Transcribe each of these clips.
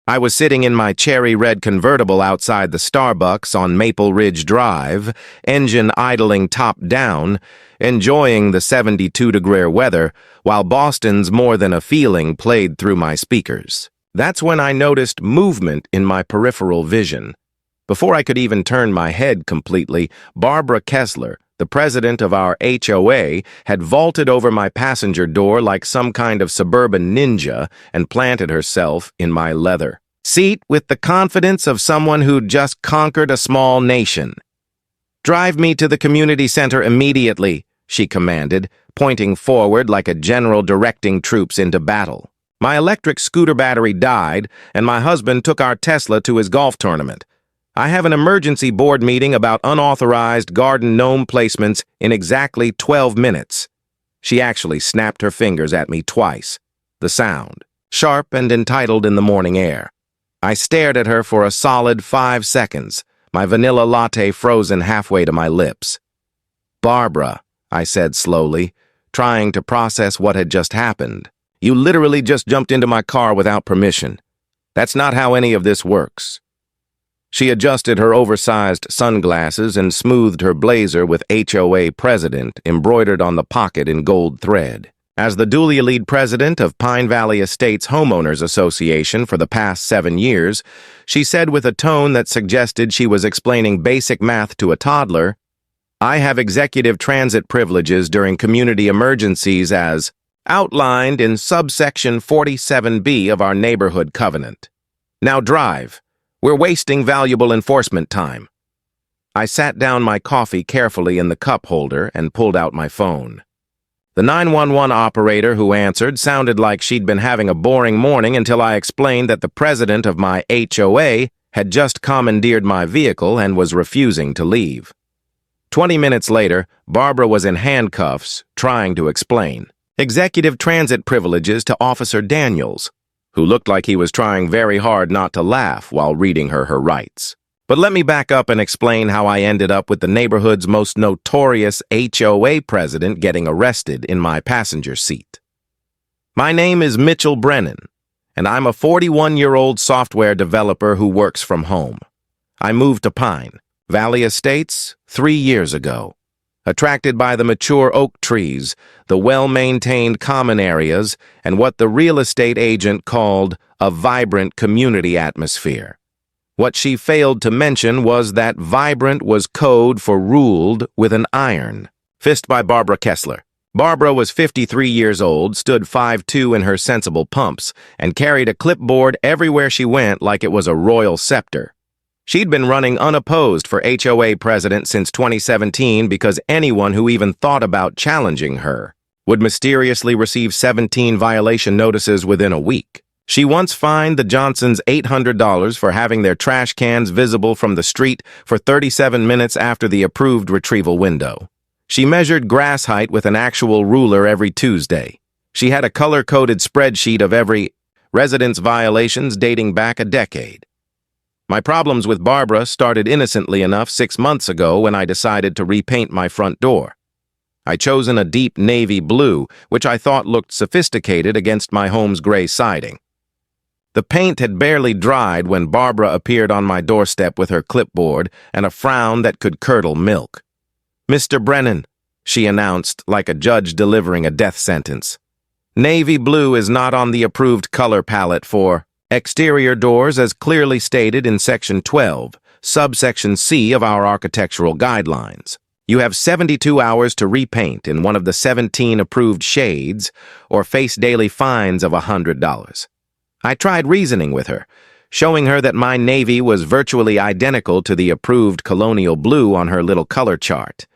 I was sitting in my cherry red convertible outside the Starbucks on Maple Ridge Drive, engine idling top down, enjoying the 72-degree weather, while Boston's More Than a Feeling played through my speakers. That's when I noticed movement in my peripheral vision. Before I could even turn my head completely, Barbara Kessler, the president of our HOA, had vaulted over my passenger door like some kind of suburban ninja and planted herself in my leather seat with the confidence of someone who'd just conquered a small nation. "Drive me to the community center immediately," she commanded, pointing forward like a general directing troops into battle. My electric scooter battery died, and my husband took our Tesla to his golf tournament. I have an emergency board meeting about unauthorized garden gnome placements in exactly 12 minutes. She actually snapped her fingers at me twice, the sound sharp and entitled in the morning air. I stared at her for a solid 5 seconds, my vanilla latte frozen halfway to my lips. "Barbara," I said slowly, trying to process what had just happened, "you literally just jumped into my car without permission. That's not how any of this works." She adjusted her oversized sunglasses and smoothed her blazer with HOA President embroidered on the pocket in gold thread. As the duly lead president of Pine Valley Estates Homeowners Association for the past 7 years, she said with a tone that suggested she was explaining basic math to a toddler, "I have executive transit privileges during community emergencies as outlined in subsection 47B of our neighborhood covenant. Now drive. We're wasting valuable enforcement time." I sat down my coffee carefully in the cup holder and pulled out my phone. The 911 operator who answered sounded like she'd been having a boring morning until I explained that the president of my HOA had just commandeered my vehicle and was refusing to leave. 20 minutes later, Barbara was in handcuffs, trying to explain executive transit privileges to Officer Daniels, who looked like he was trying very hard not to laugh while reading her rights. But let me back up and explain how I ended up with the neighborhood's most notorious HOA president getting arrested in my passenger seat. My name is Mitchell Brennan, and I'm a 41-year-old software developer who works from home. I moved to Pine Valley Estates 3 years ago. Attracted by the mature oak trees, the well-maintained common areas, and what the real estate agent called a vibrant community atmosphere. What she failed to mention was that vibrant was code for ruled with an iron. Fist by Barbara Kessler. Barbara was 53 years old, stood 5'2" in her sensible pumps, and carried a clipboard everywhere she went like it was a royal scepter. She'd been running unopposed for HOA president since 2017 because anyone who even thought about challenging her would mysteriously receive 17 violation notices within a week. She once fined the Johnsons $800 for having their trash cans visible from the street for 37 minutes after the approved retrieval window. She measured grass height with an actual ruler every Tuesday. She had a color-coded spreadsheet of every resident's violations dating back a decade. My problems with Barbara started innocently enough 6 months ago when I decided to repaint my front door. I'd chosen a deep navy blue, which I thought looked sophisticated against my home's gray siding. The paint had barely dried when Barbara appeared on my doorstep with her clipboard and a frown that could curdle milk. "Mr. Brennan," she announced like a judge delivering a death sentence. "Navy blue is not on the approved color palette for exterior doors as clearly stated in Section 12, subsection C of our architectural guidelines. You have 72 hours to repaint in one of the 17 approved shades or face daily fines of $100. I tried reasoning with her, showing her that my navy was virtually identical to the approved colonial blue on her little color chart.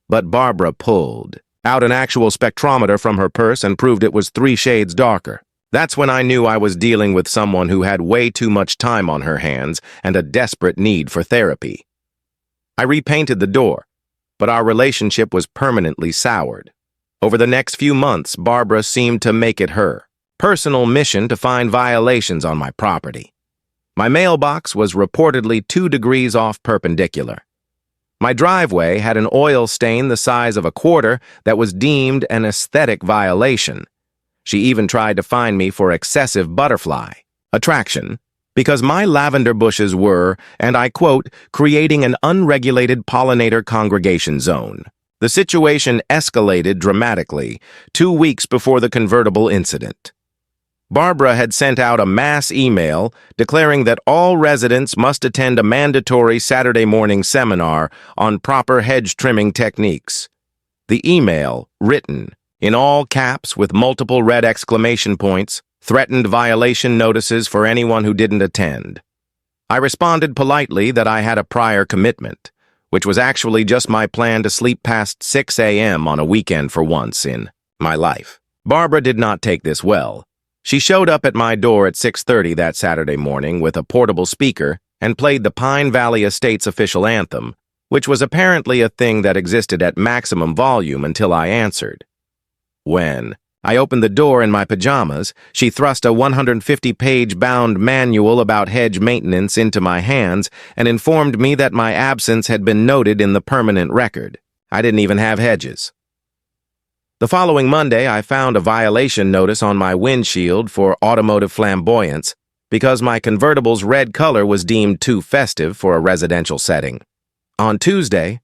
But Barbara pulled out an actual spectrometer from her purse and proved it was 3 shades darker. That's when I knew I was dealing with someone who had way too much time on her hands and a desperate need for therapy. I repainted the door, but our relationship was permanently soured. Over the next few months, Barbara seemed to make it her personal mission to find violations on my property. My mailbox was reportedly 2 degrees off perpendicular. My driveway had an oil stain the size of a quarter that was deemed an aesthetic violation. She even tried to fine me for excessive butterfly attraction because my lavender bushes were, and I quote, creating an unregulated pollinator congregation zone. The situation escalated dramatically 2 weeks before the convertible incident. Barbara had sent out a mass email declaring that all residents must attend a mandatory Saturday morning seminar on proper hedge trimming techniques. The email, written in all caps with multiple red exclamation points, threatened violation notices for anyone who didn't attend. I responded politely that I had a prior commitment, which was actually just my plan to sleep past 6 a.m. on a weekend for once in my life. Barbara did not take this well. She showed up at my door at 6:30 that Saturday morning with a portable speaker and played the Pine Valley Estate's official anthem, which was apparently a thing that existed at maximum volume until I answered. When I opened the door in my pajamas, she thrust a 150-page bound manual about hedge maintenance into my hands and informed me that my absence had been noted in the permanent record. I didn't even have hedges. The following Monday, I found a violation notice on my windshield for automotive flamboyance because my convertible's red color was deemed too festive for a residential setting. On Tuesday,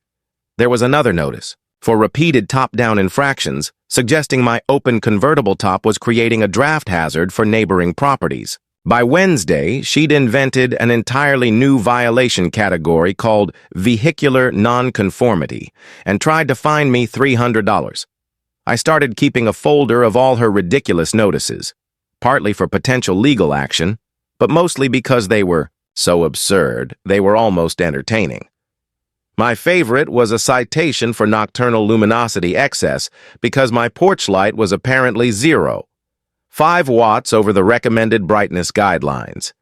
there was another notice for repeated top-down infractions, suggesting my open convertible top was creating a draft hazard for neighboring properties. By Wednesday, she'd invented an entirely new violation category called vehicular nonconformity and tried to fine me $300. I started keeping a folder of all her ridiculous notices, partly for potential legal action, but mostly because they were so absurd they were almost entertaining. My favorite was a citation for nocturnal luminosity excess because my porch light was apparently 5 watts over the recommended brightness guidelines.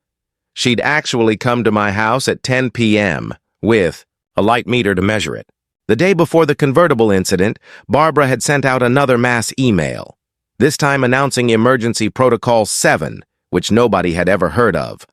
She'd actually come to my house at 10 p.m. with a light meter to measure it. The day before the convertible incident, Barbara had sent out another mass email, this time announcing Emergency Protocol 7, which nobody had ever heard of.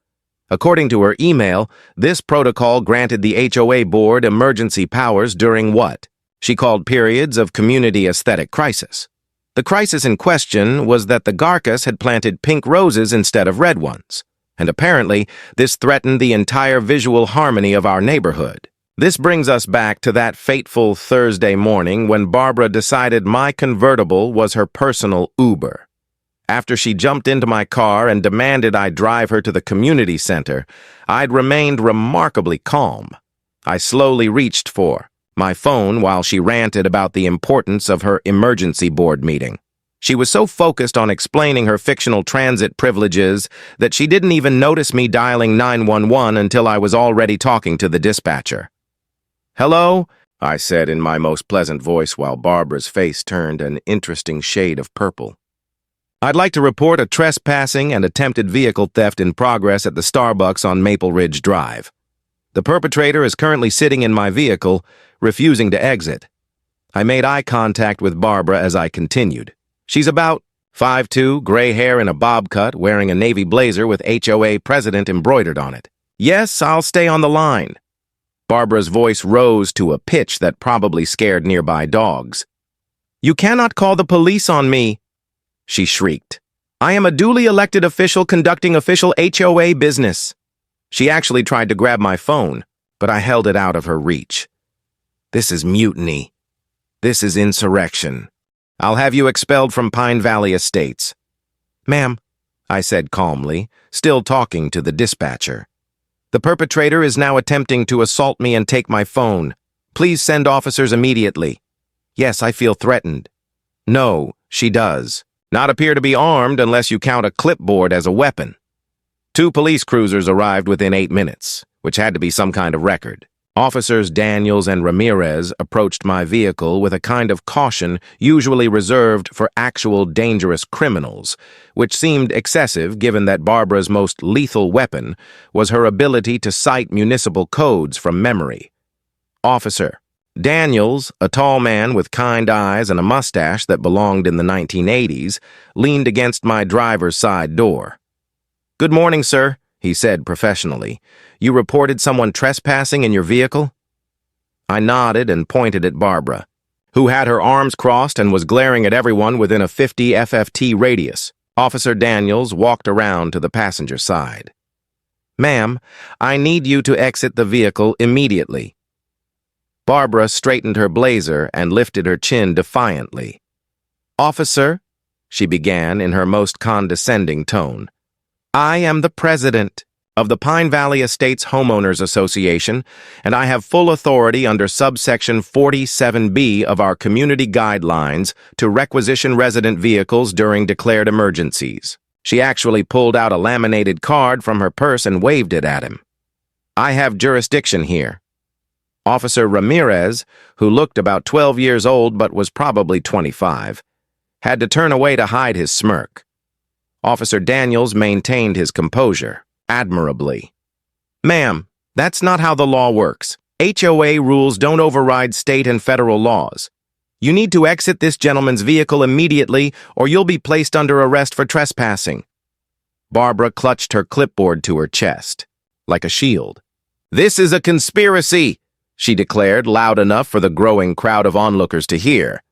According to her email, this protocol granted the HOA board emergency powers during what she called periods of community aesthetic crisis. The crisis in question was that the Garcas had planted pink roses instead of red ones, and apparently this threatened the entire visual harmony of our neighborhood. This brings us back to that fateful Thursday morning when Barbara decided my convertible was her personal Uber. After she jumped into my car and demanded I drive her to the community center, I'd remained remarkably calm. I slowly reached for my phone while she ranted about the importance of her emergency board meeting. She was so focused on explaining her fictional transit privileges that she didn't even notice me dialing 911 until I was already talking to the dispatcher. "Hello?" I said in my most pleasant voice while Barbara's face turned an interesting shade of purple. "I'd like to report a trespassing and attempted vehicle theft in progress at the Starbucks on Maple Ridge Drive. The perpetrator is currently sitting in my vehicle, refusing to exit." I made eye contact with Barbara as I continued. She's about 5'2", gray hair in a bob cut, wearing a navy blazer with HOA president embroidered on it. "Yes, I'll stay on the line." Barbara's voice rose to a pitch that probably scared nearby dogs. "You cannot call the police on me," she shrieked. "I am a duly elected official conducting official HOA business." She actually tried to grab my phone, but I held it out of her reach. "This is mutiny. This is insurrection. I'll have you expelled from Pine Valley Estates." "Ma'am," I said calmly, still talking to the dispatcher. "The perpetrator is now attempting to assault me and take my phone. Please send officers immediately." "Yes, I feel threatened." "No, she does not appear to be armed unless you count a clipboard as a weapon." 2 police cruisers arrived within 8 minutes, which had to be some kind of record. Officers Daniels and Ramirez approached my vehicle with a kind of caution usually reserved for actual dangerous criminals, which seemed excessive given that Barbara's most lethal weapon was her ability to cite municipal codes from memory. Officer Daniels, a tall man with kind eyes and a mustache that belonged in the 1980s, leaned against my driver's side door. "Good morning, sir," he said professionally. "You reported someone trespassing in your vehicle?" I nodded and pointed at Barbara, who had her arms crossed and was glaring at everyone within a 50 FFT radius. Officer Daniels walked around to the passenger side. Ma'am, I need you to exit the vehicle immediately. Barbara straightened her blazer and lifted her chin defiantly. Officer, she began in her most condescending tone, I am the president of the Pine Valley Estates Homeowners Association, and I have full authority under subsection 47B of our community guidelines to requisition resident vehicles during declared emergencies. She actually pulled out a laminated card from her purse and waved it at him. I have jurisdiction here. Officer Ramirez, who looked about 12 years old but was probably 25, had to turn away to hide his smirk. Officer Daniels maintained his composure admirably. Ma'am, that's not how the law works. HOA rules don't override state and federal laws. You need to exit this gentleman's vehicle immediately or you'll be placed under arrest for trespassing. Barbara clutched her clipboard to her chest, like a shield. This is a conspiracy, she declared loud enough for the growing crowd of onlookers to hear.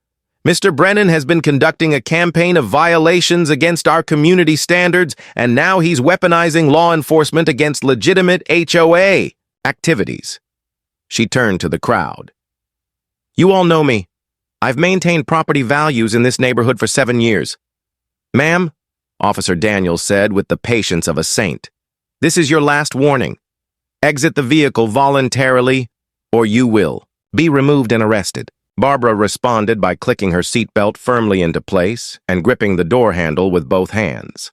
Mr. Brennan has been conducting a campaign of violations against our community standards, and now he's weaponizing law enforcement against legitimate HOA activities. She turned to the crowd. You all know me. I've maintained property values in this neighborhood for 7 years. Ma'am, Officer Daniels said with the patience of a saint, this is your last warning. Exit the vehicle voluntarily, or you will be removed and arrested. Barbara responded by clicking her seatbelt firmly into place and gripping the door handle with both hands.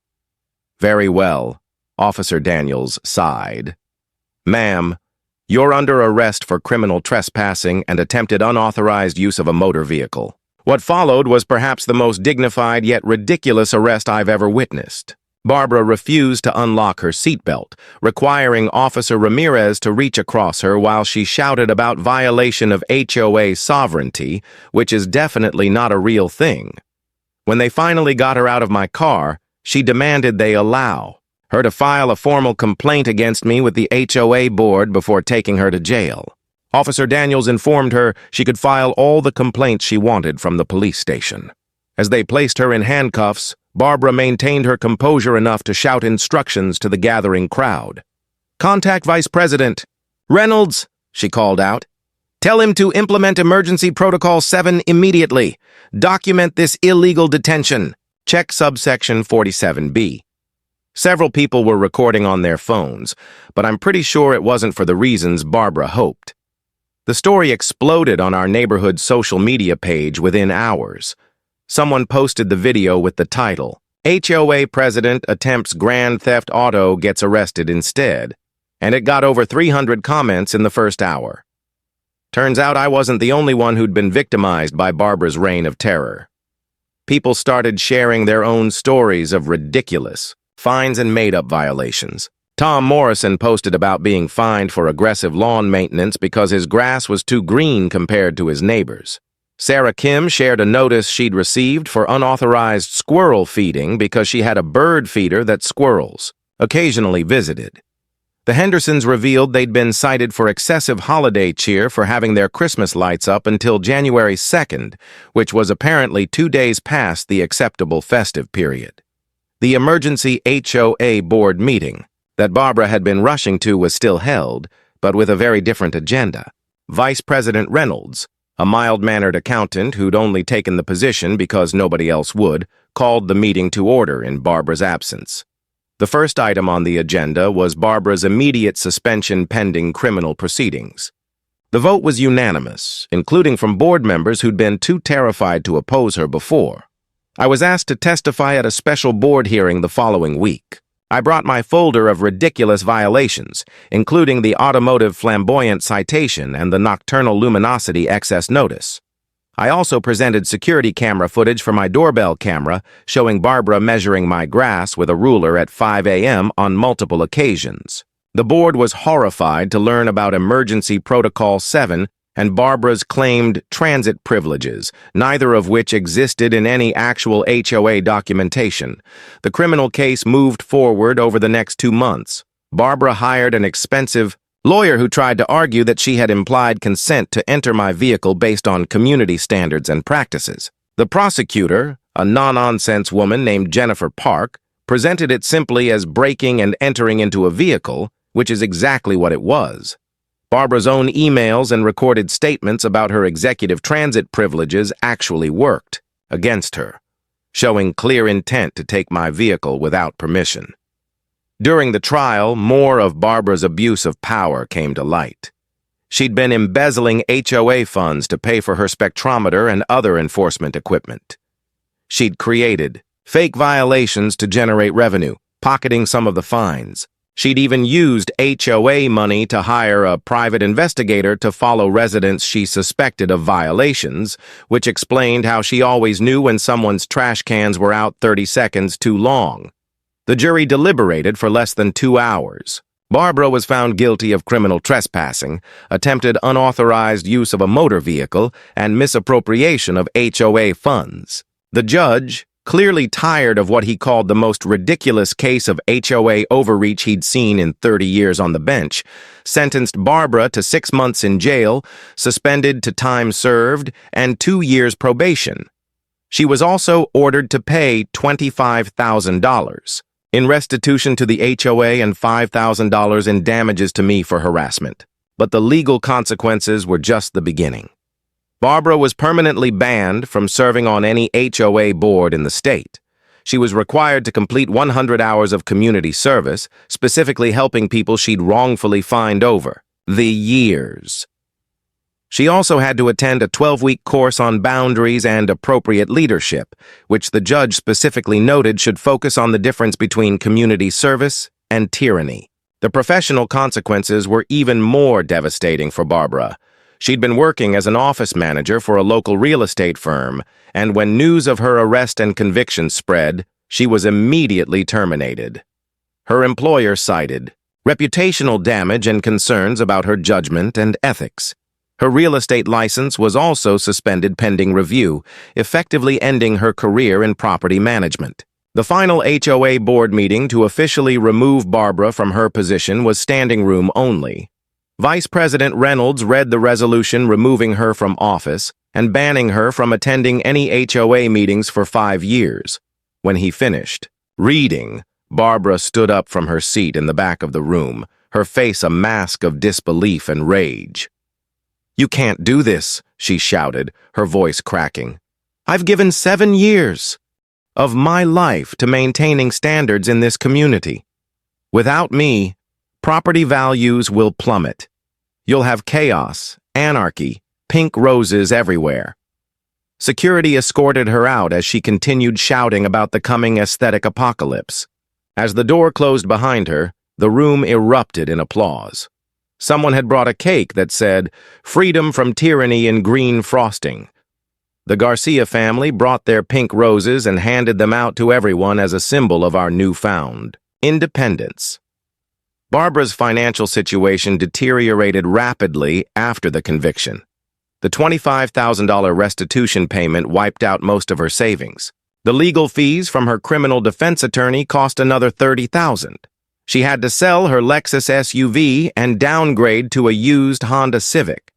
Very well, Officer Daniels sighed. Ma'am, you're under arrest for criminal trespassing and attempted unauthorized use of a motor vehicle. What followed was perhaps the most dignified yet ridiculous arrest I've ever witnessed. Barbara refused to unlock her seatbelt, requiring Officer Ramirez to reach across her while she shouted about violation of HOA sovereignty, which is definitely not a real thing. When they finally got her out of my car, she demanded they allow her to file a formal complaint against me with the HOA board before taking her to jail. Officer Daniels informed her she could file all the complaints she wanted from the police station. As they placed her in handcuffs, Barbara maintained her composure enough to shout instructions to the gathering crowd. Contact Vice President Reynolds, she called out. Tell him to implement Emergency Protocol 7 immediately. Document this illegal detention. Check subsection 47B. Several people were recording on their phones, but I'm pretty sure it wasn't for the reasons Barbara hoped. The story exploded on our neighborhood social media page within hours. Someone posted the video with the title, HOA President Attempts Grand Theft Auto Gets Arrested Instead, and it got over 300 comments in the first hour. Turns out I wasn't the only one who'd been victimized by Barbara's reign of terror. People started sharing their own stories of ridiculous fines and made-up violations. Tom Morrison posted about being fined for aggressive lawn maintenance because his grass was too green compared to his neighbor's. Sarah Kim shared a notice she'd received for unauthorized squirrel feeding because she had a bird feeder that squirrels occasionally visited. The Hendersons revealed they'd been cited for excessive holiday cheer for having their Christmas lights up until January 2nd, which was apparently 2 days past the acceptable festive period. The emergency HOA board meeting that Barbara had been rushing to was still held, but with a very different agenda. Vice President Reynolds, a mild-mannered accountant who'd only taken the position because nobody else would, called the meeting to order in Barbara's absence. The first item on the agenda was Barbara's immediate suspension pending criminal proceedings. The vote was unanimous, including from board members who'd been too terrified to oppose her before. I was asked to testify at a special board hearing the following week. I brought my folder of ridiculous violations, including the automotive flamboyant citation and the nocturnal luminosity excess notice. I also presented security camera footage for my doorbell camera showing Barbara measuring my grass with a ruler at 5 a.m. on multiple occasions. The board was horrified to learn about Emergency Protocol 7 and Barbara's claimed transit privileges, neither of which existed in any actual HOA documentation. The criminal case moved forward over the next 2 months. Barbara hired an expensive lawyer who tried to argue that she had implied consent to enter my vehicle based on community standards and practices. The prosecutor, a no-nonsense woman named Jennifer Park, presented it simply as breaking and entering into a vehicle, which is exactly what it was. Barbara's own emails and recorded statements about her executive transit privileges actually worked against her, showing clear intent to take my vehicle without permission. During the trial, more of Barbara's abuse of power came to light. She'd been embezzling HOA funds to pay for her spectrometer and other enforcement equipment. She'd created fake violations to generate revenue, pocketing some of the fines. She'd even used HOA money to hire a private investigator to follow residents she suspected of violations, which explained how she always knew when someone's trash cans were out 30 seconds too long. The jury deliberated for less than 2 hours. Barbara was found guilty of criminal trespassing, attempted unauthorized use of a motor vehicle, and misappropriation of HOA funds. The judge, clearly tired of what he called the most ridiculous case of HOA overreach he'd seen in 30 years on the bench, sentenced Barbara to 6 months in jail, suspended to time served, and 2 years probation. She was also ordered to pay $25,000 in restitution to the HOA and $5,000 in damages to me for harassment. But the legal consequences were just the beginning. Barbara was permanently banned from serving on any HOA board in the state. She was required to complete 100 hours of community service, specifically helping people she'd wrongfully fined over the years. She also had to attend a 12-week course on boundaries and appropriate leadership, which the judge specifically noted should focus on the difference between community service and tyranny. The professional consequences were even more devastating for Barbara. She'd been working as an office manager for a local real estate firm, and when news of her arrest and conviction spread, she was immediately terminated. Her employer cited reputational damage and concerns about her judgment and ethics. Her real estate license was also suspended pending review, effectively ending her career in property management. The final HOA board meeting to officially remove Barbara from her position was standing room only. Vice President Reynolds read the resolution removing her from office and banning her from attending any HOA meetings for 5 years. When he finished reading, Barbara stood up from her seat in the back of the room, her face a mask of disbelief and rage. "You can't do this," she shouted, her voice cracking. "I've given 7 years of my life to maintaining standards in this community. Without me, property values will plummet. You'll have chaos, anarchy, pink roses everywhere." Security escorted her out as she continued shouting about the coming aesthetic apocalypse. As the door closed behind her, the room erupted in applause. Someone had brought a cake that said, "Freedom from tyranny in green frosting." The Garcia family brought their pink roses and handed them out to everyone as a symbol of our newfound independence. Barbara's financial situation deteriorated rapidly after the conviction. The $25,000 restitution payment wiped out most of her savings. The legal fees from her criminal defense attorney cost another $30,000. She had to sell her Lexus SUV and downgrade to a used Honda Civic.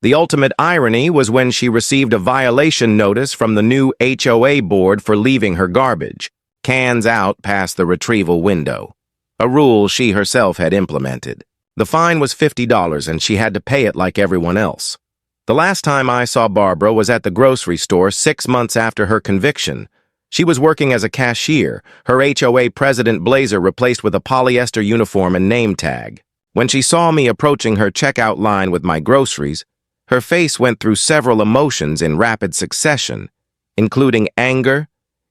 The ultimate irony was when she received a violation notice from the new HOA board for leaving her garbage, cans out past the retrieval window, a rule she herself had implemented. The fine was $50 and she had to pay it like everyone else. The last time I saw Barbara was at the grocery store 6 months after her conviction. She was working as a cashier, her HOA president blazer replaced with a polyester uniform and name tag. When she saw me approaching her checkout line with my groceries, her face went through several emotions in rapid succession, including anger,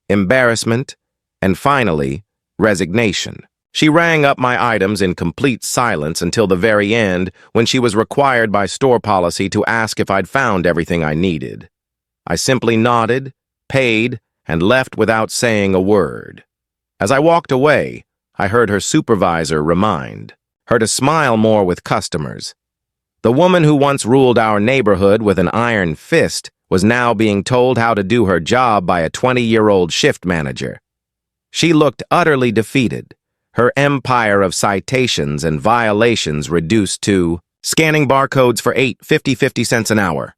embarrassment, and finally, resignation. She rang up my items in complete silence until the very end, when she was required by store policy to ask if I'd found everything I needed. I simply nodded, paid, and left without saying a word. As I walked away, I heard her supervisor remind her to smile more with customers. The woman who once ruled our neighborhood with an iron fist was now being told how to do her job by a 20-year-old shift manager. She looked utterly defeated, her empire of citations and violations reduced to scanning barcodes for 8.50 cents an hour.